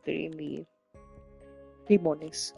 extremely limones.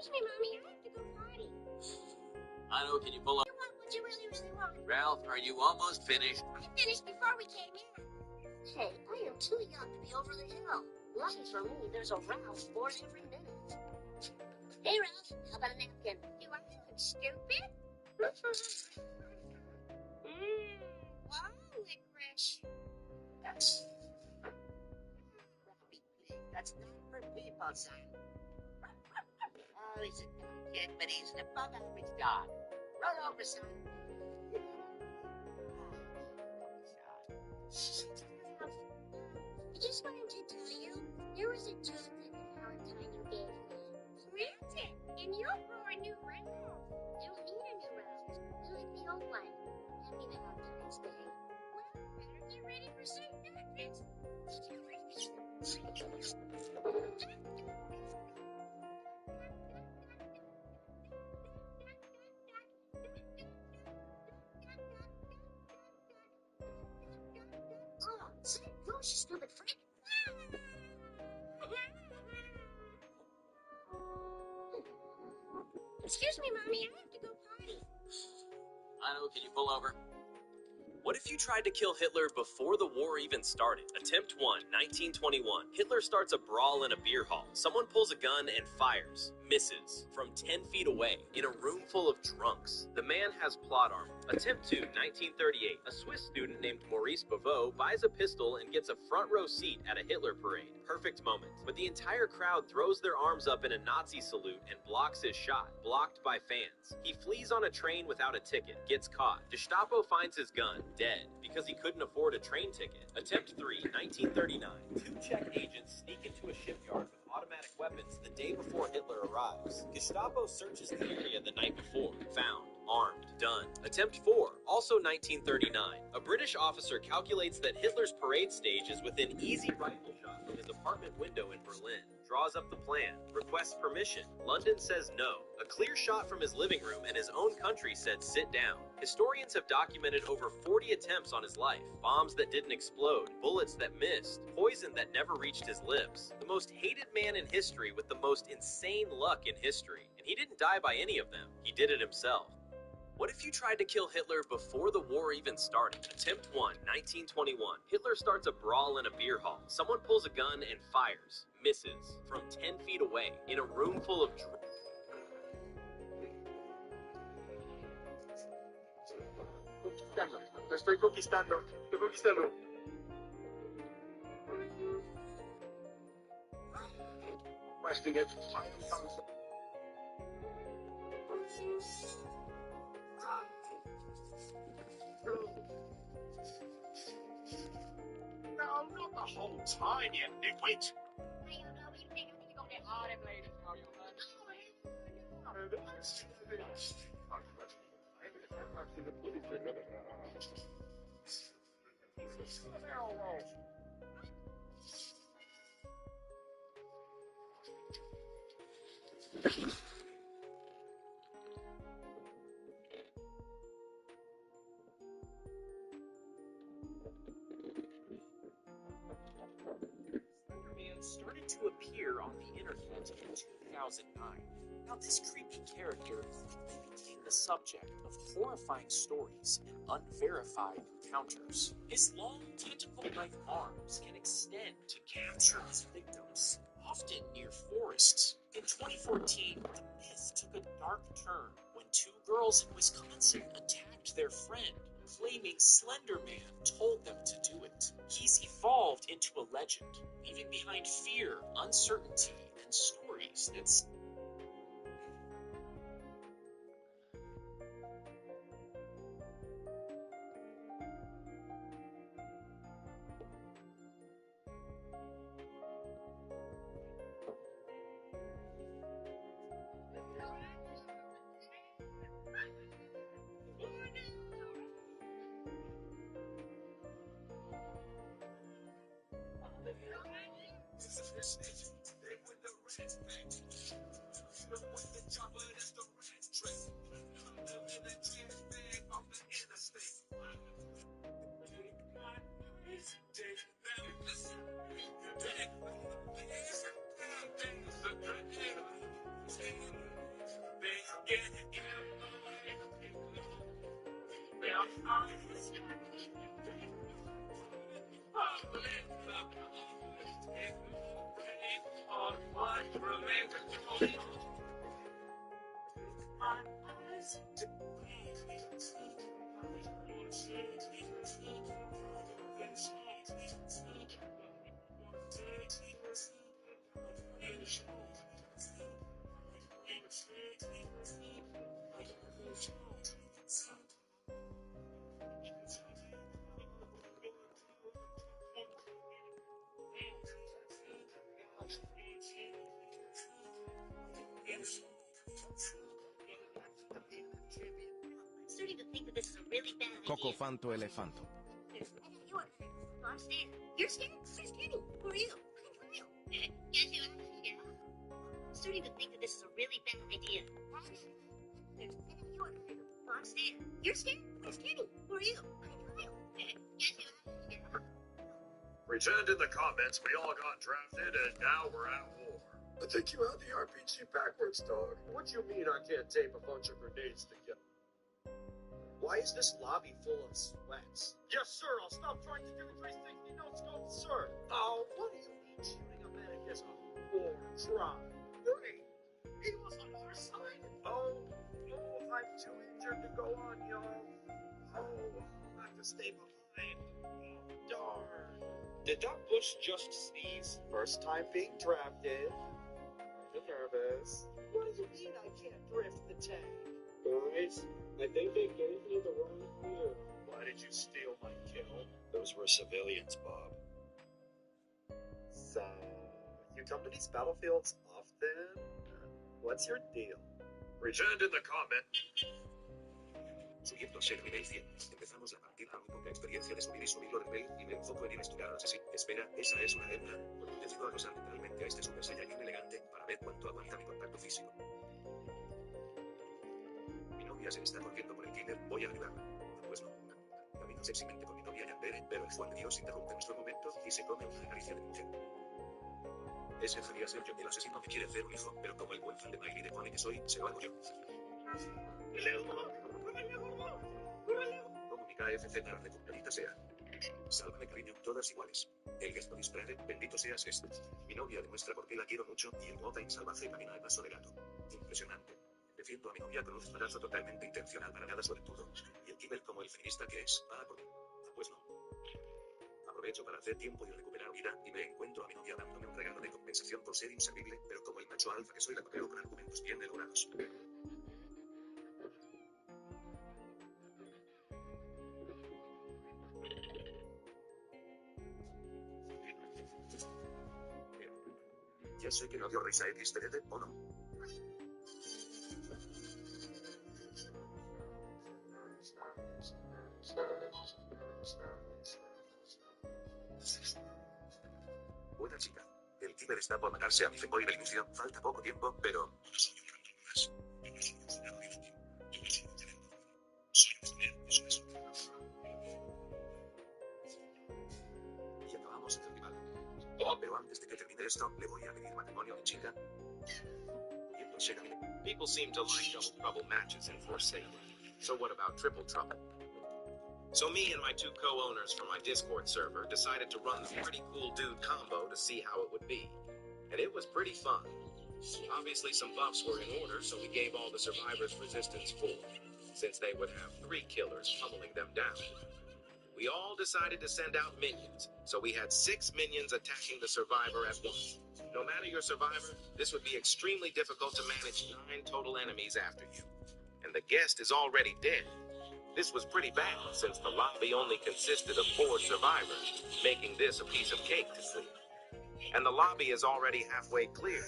Excuse me, Mommy, I have to go potty. I know, can you pull up? You want what you really, really want? Ralph, are you almost finished? I finished before we came in. Hey, I am too young to be over the hill. Lucky for me, there's a Ralph born every minute. Hey, Ralph, how about a napkin? Do I look stupid? Wow, licorice. That's That's not for people, son. Oh, he's a dumb kid, but he's an above average dog. Roll over, son. I just wanted to tell you, there was a tooth in the Valentine you gave me. Plant it, and you'll grow a new Ralph. You don't need a new Ralph. You like the old one. Happy Valentine's Day. Well, better get ready for St. Patrick's. Oh, sit, you stupid freak. Excuse me, Mommy, I have to go potty. I know, can you pull over? What if you tried to kill Hitler before the war even started? Attempt 1, 1921. Hitler starts a brawl in a beer hall. Someone pulls a gun and fires. Misses. From 10 feet away, in a room full of drunks. The man has plot armor. Attempt 2, 1938. A Swiss student named Maurice Beauveau buys a pistol and gets a front row seat at a Hitler parade. Perfect moment. But the entire crowd throws their arms up in a Nazi salute and blocks his shot. Blocked by fans. He flees on a train without a ticket. Gets caught. Gestapo finds his gun. Dead. Because he couldn't afford a train ticket. Attempt 3, 1939. Two Czech agents sneak into a shipyard with automatic weapons the day before Hitler arrives. Gestapo searches the area the night before. Found. Armed. Done. Attempt 4, also 1939. A British officer calculates that Hitler's parade stage is within easy rifle shot from his apartment window in Berlin. Draws up the plan. Requests permission. London says no. A clear shot from his living room and his own country said sit down. Historians have documented over 40 attempts on his life. Bombs that didn't explode. Bullets that missed. Poison that never reached his lips. The most hated man in history with the most insane luck in history. And he didn't die by any of them. He did it himself. What if you tried to kill Hitler before the war even started? Attempt 1, 1921. Hitler starts a brawl in a beer hall. Someone pulls a gun and fires. Misses. From 10 feet away, in a room full of Conquistando. Te estoy conquistando. Estoy conquistando. Questing it. No, not the whole time, you nitwit. I don't know. You think I need to go there? Oh, them ladies know you, man. Man started to appear on the internet in 2009. Now, this creepy character quickly became the subject of horrifying stories and unverified encounters. His long, tentacle-like arms can extend to capture his victims, often near forests. In 2014, the myth took a dark turn when two girls in Wisconsin attacked their friend, claiming Slender Man told them to do it. He's evolved into a legend, leaving behind fear, uncertainty, and stories that I'm starting to think that this is a really bad idea. Coco fanto elefanto. You are. I'm scared. You're scared? You're scared. Who are you? I'm Kyle. Guess who I'm scared? I'm starting to think that this is a really bad idea. You are. I'm scared. You're scared? I'm scared. Who are you? I'm Kyle. Guess who I'm scared? Pretend in the comments we all got drafted and now we're at war. I think you had the RPG backwards, dog. What do you mean I can't tape a bunch of grenades together? Why is this lobby full of sweats? Yes, sir. I'll stop trying to do 360 no scope, sir. Oh, what do you mean shooting a medic is a war crime? Great. He was on our side. Oh, I'm too injured to go on, y'all. Oh, I'll have to stay behind. Oh, darn. Did that Bush just sneeze? First time being drafted. I'm nervous. What do you mean I can't drift the tank? Guys, I think they gave me the wrong gear. Why did you steal my kill? Those were civilians, Bob. So, you come to these battlefields often? What's your deal? Pretend in the comment. Subiendo ser nivel 100. Empezamos la partida a muy poca experiencia de subir y subirlo de nivel y me enfoco en ir a estudiar a los así. Espera, esa es una hembra. Decido acosar literalmente a este super saiyajin elegante para ver cuánto aguanta mi contacto físico. Mi novia se está corriendo por el killer, voy a ayudarla. Pues no. Camino sexymente con mi novia Yandere, pero el Juan de Dios interrumpe nuestro momento y se come una caricia de mujer. Ese debería ser yo, el asesino me quiere hacer un hijo, pero como el buen fan de Miley de pone que soy, se lo hago yo. Como mi KFC para recuperita sea. Sálvame cariño, todas iguales. El gesto disparate, bendito seas este. Mi novia demuestra por qué la quiero mucho y el motain salvaje camina al paso de gato. Impresionante. Defiendo a mi novia con un brazo totalmente intencional para nada suertudo. Y el killer como el feminista que es, va a por mí. Pues no. Aprovecho para hacer tiempo y recuperar vida, y me encuentro a mi novia dándome un regalo de compensación por ser inservible, pero como el macho alfa que soy la copio con argumentos bien elaborados. Ya sé que no dio risa XTD, ¿o no? Buena chica. El killer está por matarse a mi femoral ilusión. Falta poco tiempo, pero... no soy un random más. Yo no soy un funcionario inútil. Yo no soy un talento. Soy un estudiante, es un asunto. Y acabamos en el rival. Pero antes de que termine esto, le voy a pedir matrimonio a mi chica. Y entonces llega mi... People seem to like double trouble matches in Forsaken. So what about triple trouble? So me and my two co-owners from my Discord server decided to run the pretty cool dude combo to see how it would be. And it was pretty fun. Obviously some buffs were in order, so we gave all the survivors resistance 4, since they would have 3 killers pummeling them down. We all decided to send out minions, so we had 6 minions attacking the survivor at once. No matter your survivor, this would be extremely difficult to manage 9 total enemies after you. And the guest is already dead. This was pretty bad, since the lobby only consisted of 4 survivors, making this a piece of cake to clear. And the lobby is already halfway clear.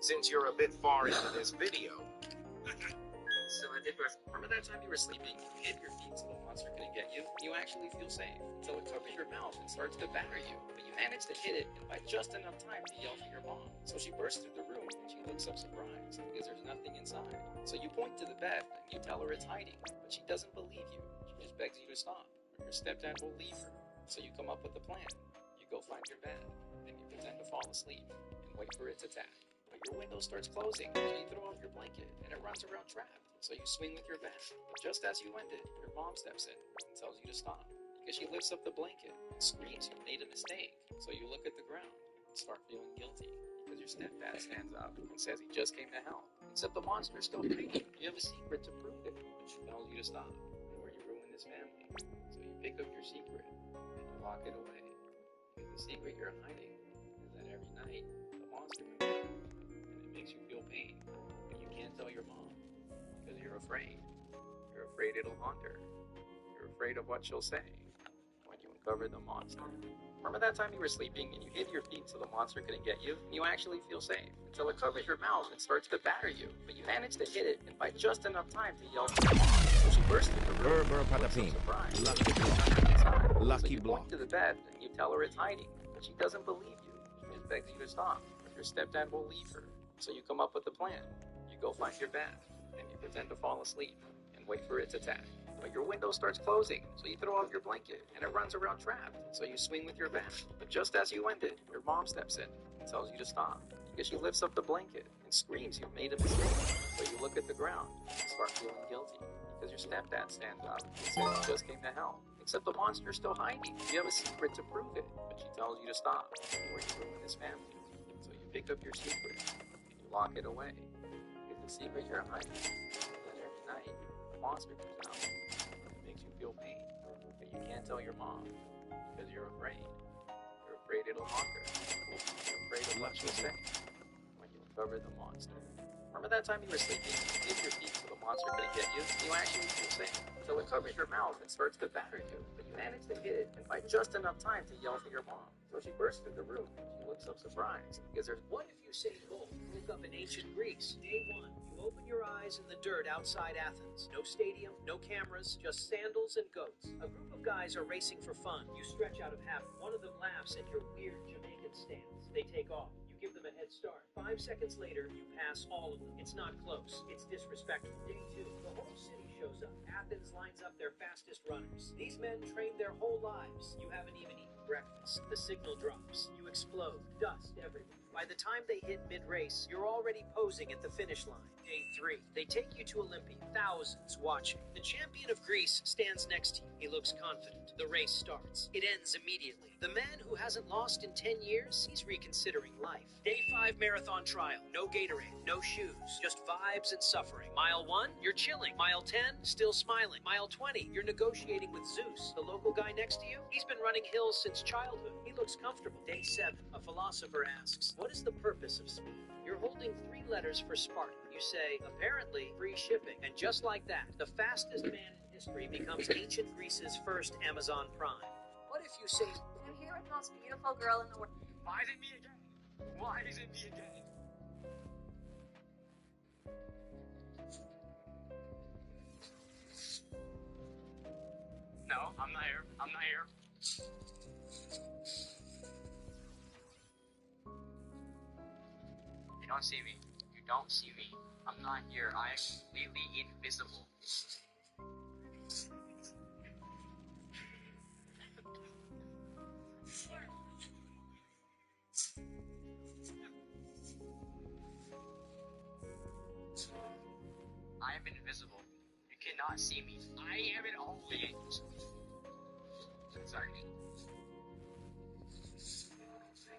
Since you're a bit far into this video... So I did first. Remember that time you were sleeping, you hid your feet so the monster couldn't get you? You actually feel safe, until it covers your mouth and starts to batter you. But you managed to hit it, and by just enough time to yell for your mom. So she bursts through the room, and she looks up surprised, because there's nothing inside. So you point to the bed, and you tell her it's hiding, but she doesn't believe you. She just begs you to stop, or your stepdad will leave her. So you come up with a plan. You go find your bed, then you pretend to fall asleep, and wait for it to tap. But your window starts closing, so you throw off your blanket, and it runs around trapped. So you swing with your bat. But just as you end it, your mom steps in and tells you to stop. Because she lifts up the blanket and screams you made a mistake. So you look at the ground and start feeling guilty. Because your stepdad stands up and says he just came to help. Except the monster's still hiding. You have a secret to prove it. But she tells you to stop, or you ruin this family. So you pick up your secret and you lock it away. Because the secret you're hiding is that every night the monster comes out. And it makes you feel pain. But you can't tell your mom. Because you're afraid. You're afraid it'll haunt her. You're afraid of what she'll say when you uncover the monster. Remember that time you were sleeping and you hid your feet so the monster couldn't get you? You actually feel safe until it covers your mouth and starts to batter you. But you manage to hit it, and by just enough time to yell, so she bursts through the room. Lucky So you block. point to the bed and you tell her it's hiding, but she doesn't believe you. She just begs you to stop, or your stepdad will leave her. So you come up with a plan. You go find your bed, and you pretend to fall asleep and wait for it to tap. But your window starts closing, so you throw off your blanket, and it runs around trapped. So you swing with your bat. But just as you end it, your mom steps in and tells you to stop. Because she lifts up the blanket and screams you made a mistake. So you look at the ground and start feeling guilty. Because your stepdad stands up and says he just came to help. Except the monster's still hiding. You have a secret to prove it. But she tells you to stop, or you ruin this family. So you pick up your secret and you lock it away. Because the secret you're hiding is that every night the monster comes out. And it makes you feel pain. But you can't tell your mom because you're afraid. You're afraid it'll haunt her. You're afraid of what she'll say when you uncover the monster. Remember that time you were sleeping, you hid your feet so the monster couldn't get you? You actually feel safe until it covers your mouth and starts to batter you. But you manage to hit it, and by just enough time to yell for your mom. So she bursts through the room. She looks up surprised because there's... What if Usain Bolt woke up in ancient Greece? Day 1. You open your eyes in the dirt outside Athens. No stadium, no cameras, just sandals and goats. A group of guys are racing for fun. You stretch out of habit. One of them laughs at your weird Jamaican stance. They take off. You give them a head start. 5 seconds later, you pass all of them. It's not close. It's disrespectful. Day 2. The whole city shows up. Athens lines up their fastest runners. These men trained their whole lives. You haven't even eaten breakfast. The signal drops. You explode. Dust everywhere. By the time they hit mid-race, you're already posing at the finish line. Day 3. They take you to Olympia. Thousands watching. The champion of Greece stands next to you. He looks confident. The race starts. It ends immediately. The man who hasn't lost in 10 years, he's reconsidering life. Day 5 marathon trial. No Gatorade, no shoes, just vibes and suffering. Mile 1, you're chilling. Mile 10, still smiling. Mile 20, you're negotiating with Zeus. The local guy next to you, he's been running hills since childhood. He looks comfortable. Day 7, a philosopher asks, what is the purpose of speed? You're holding 3 letters for Spartan. You say, apparently, free shipping. And just like that, the fastest man in history becomes ancient Greece's first Amazon Prime. What if you say, I'm here with the most beautiful girl in the world. Why is it me again? Why is it me again? No, I'm not here. I'm not here. You don't see me. You don't see me. I'm not here. I am completely invisible. I am invisible. You cannot see me. I am it always. Sorry.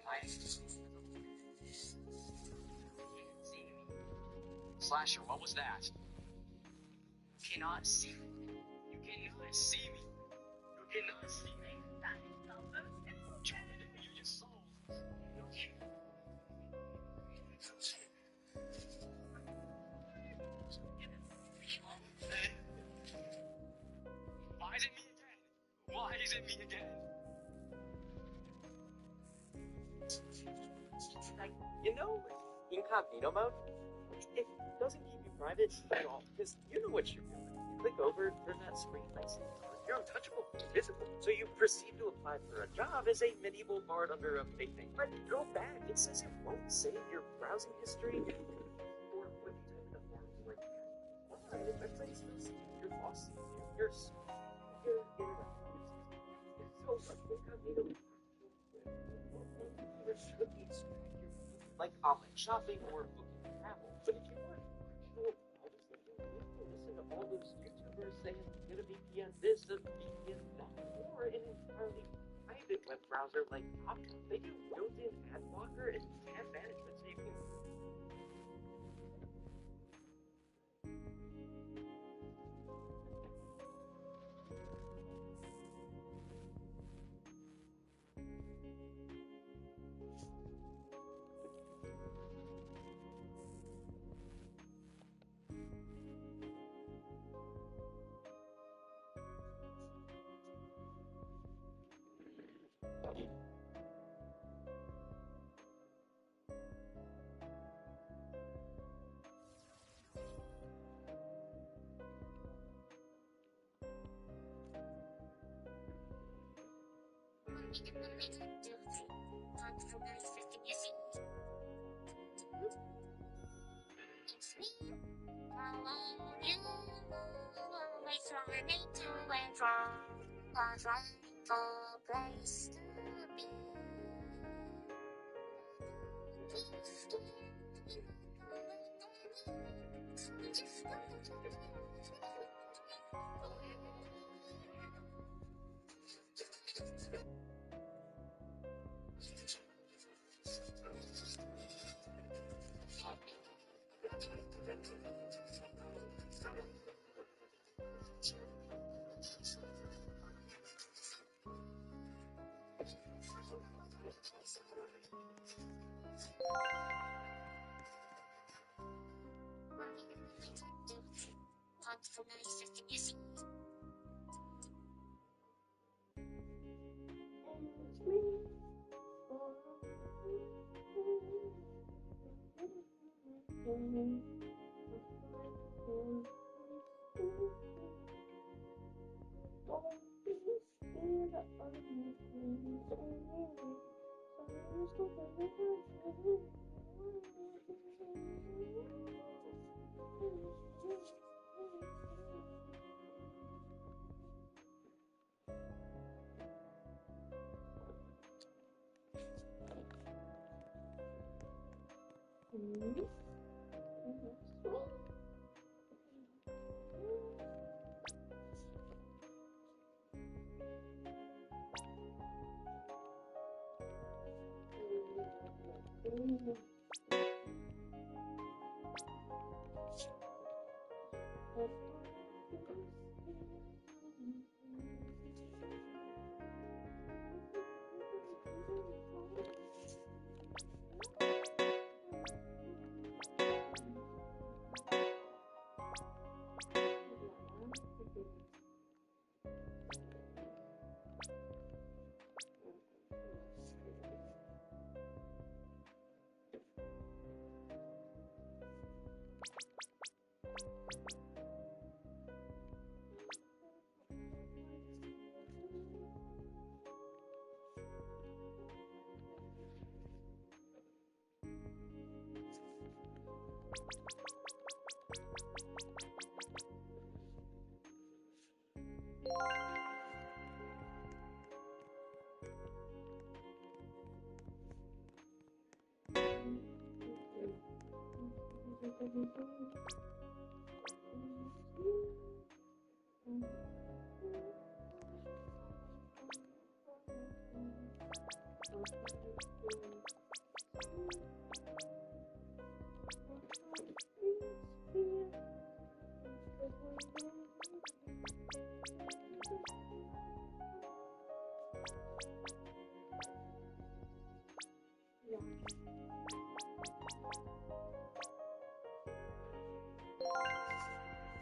I am invisible. You can't see me. Slasher, what was that? You cannot see me. You cannot see me. You cannot see me. You just sold. Why is it me again? Why is it me again? Like, incognito mode, it doesn't keep you private at all, because you know what you're doing. You click over, turn that screen nice and dark. You're untouchable, invisible. So you proceed to apply for a job as a medieval bard under a fake name. But go back, it says it won't save your browsing history, or when you type in a form like that. Why? The website still sees you, your boss sees you, your internet so much incognito. Should be like online shopping or booking travel. But if you want actual privacy, you need to listen to all those YouTubers saying get a VPN this, a VPN that, or an entirely private web browser like Opera. They do built-in ad blocker and tab management so you can. It's me. Following you away from your need to and from a rightful place to be.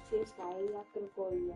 Si es caída, crocodila.